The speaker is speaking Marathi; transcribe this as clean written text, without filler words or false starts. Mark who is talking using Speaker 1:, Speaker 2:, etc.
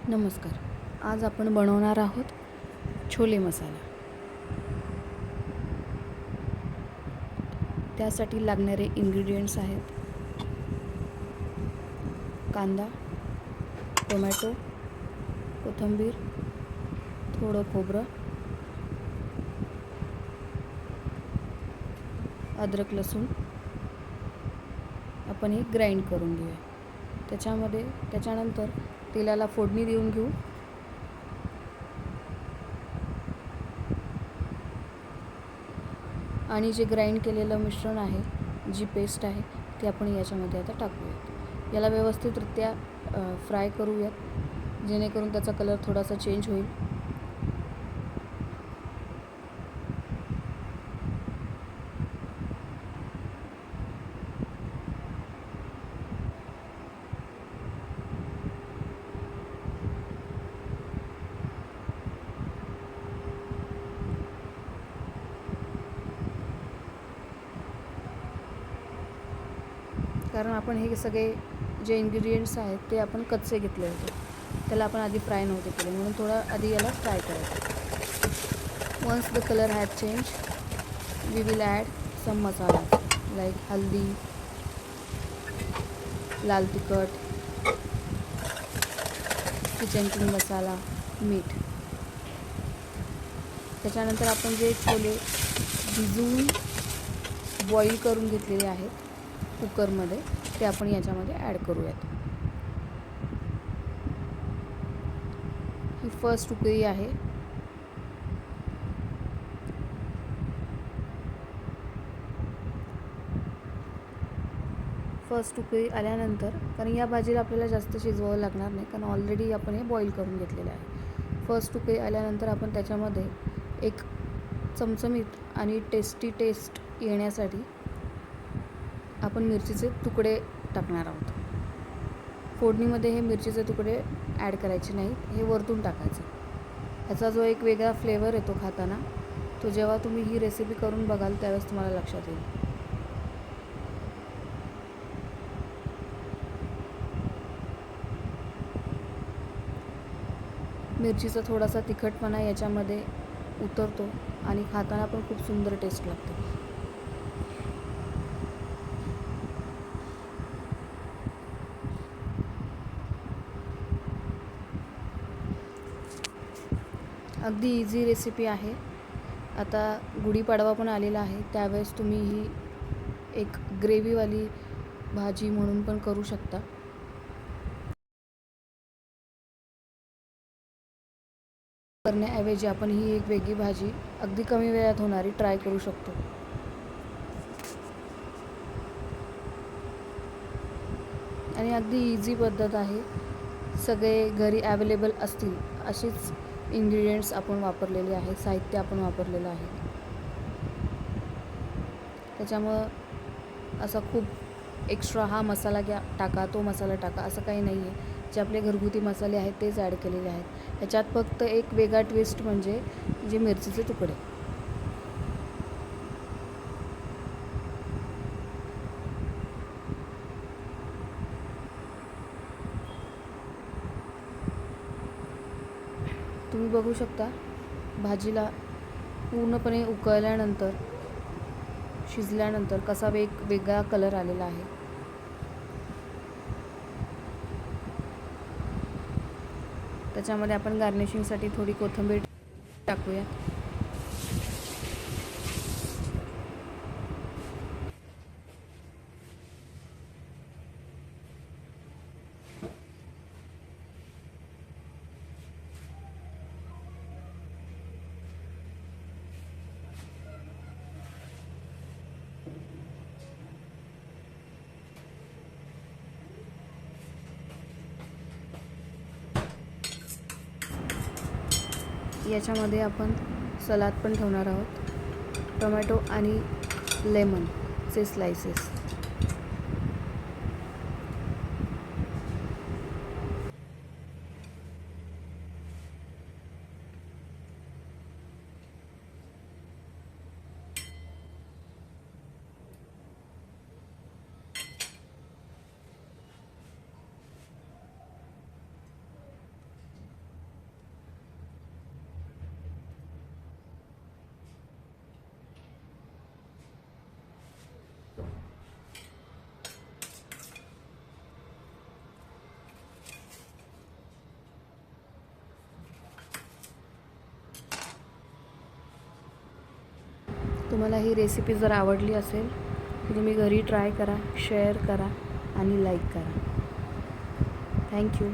Speaker 1: नमस्कार. आज आपण बनवणार आहोत छोले मसाला. त्यासाठी लागणारे इन्ग्रेडियंट्स आहेत कांदा, टोमॅटो, कोथिंबीर, थोडं खोबरं, अद्रक लसूण. आपण हे ग्राइंड करून घेऊया. त्याच्यानंतर तेलाला फोडणी देऊन घेऊ. आणि जे ग्राइंड केलेलं मिश्रण आहे, जी पेस्ट आहे, ती आपण याच्यामध्ये आता टाकूयात. याला व्यवस्थितरित्या फ्राय करूयात, जेणेकरून त्याचा कलर थोडासा चेंज होईल. कारण आपण हे सगळे जे इन्ग्रेडियंट्स आहेत ते आपण कच्चे घेतले होते, त्याला आपण आधी फ्राय नव्हते केले, म्हणून थोडं आधी याला फ्राय करायचं. Once the colour has change, we will add some masala like haldi, lal tikhat, kitchen king मसाला, मीठ. त्याच्यानंतर आपण जे छोले भिजवून बॉईल करून घेतलेले आहेत कुकरमध्ये, ते आपण याच्यामध्ये ॲड करूयात. ही फर्स्ट उकळी आहे. फर्स्ट उकळी आल्यानंतर, कारण या भाजीला आपल्याला जास्त शिजवावं लागणार नाही, कारण ऑलरेडी आपण हे बॉईल करून घेतलेलं आहे. फर्स्ट उकळी आल्यानंतर आपण त्याच्यामध्ये एक चमचमीत आणि टेस्टी टेस्ट येण्यासाठी आपण मिरचीचे तुकडे टाकणार आहोत. फोडणीमध्ये हे मिरचीचे तुकडे ॲड करायचे नाहीत, हे वरतून टाकायचे. ह्याचा जो एक वेगळा फ्लेवर येतो खाताना, तो जेव्हा तुम्ही ही रेसिपी करून बघाल त्यावेळेस तुम्हाला लक्षात येईल. मिरचीचा थोडासा तिखटपणा याच्यामध्ये उतरतो आणि खाताना पण खूप सुंदर टेस्ट लागते. अगदी इझी रेसिपी आहे. आता गुढीपाडवा पण आलेला आहे, त्यावेळेस तुम्ही ही एक ग्रेव्हीवाली भाजी म्हणून पण करू शकता. करण्याऐवजी आपण ही एक वेगळी भाजी अगदी कमी वेळात होणारी ट्राय करू शकतो. आणि अगदी इझी पद्धत आहे. सगळे घरी ॲवेलेबल असतील अशीच इन्ग्रेडियंट्स आपण वापरलेले आहे, साहित्य आपण वापरलेलं आहे. त्याच्यामुळं असं खूप एक्स्ट्रा हा मसाला टाका, तो मसाला टाका, असं काही नाही आहे. जे आपले घरगुती मसाले आहेत तेच ॲड केलेले आहेत. ह्याच्यात फक्त एक वेगळा ट्विस्ट म्हणजे जे मिरचीचे तुकडे. तुम्ही बघू शकता भाजीला पूर्णपणे उकळल्यानंतर, शिजल्यानंतर कसा वेगळा कलर आलेला आहे. त्याच्यामध्ये आपण गार्निशिंगसाठी थोडी कोथिंबीर टाकूया. याच्यामध्ये आपण सलाद पण ठेवणार आहोत, टोमॅटो आणि लेमनचे स्लायसेस. तुम्हाला ही रेसिपी जर आवडली असेल तर तुम्ही घरी ट्राय करा, शेअर करा आणि लाईक करा. थँक्यू.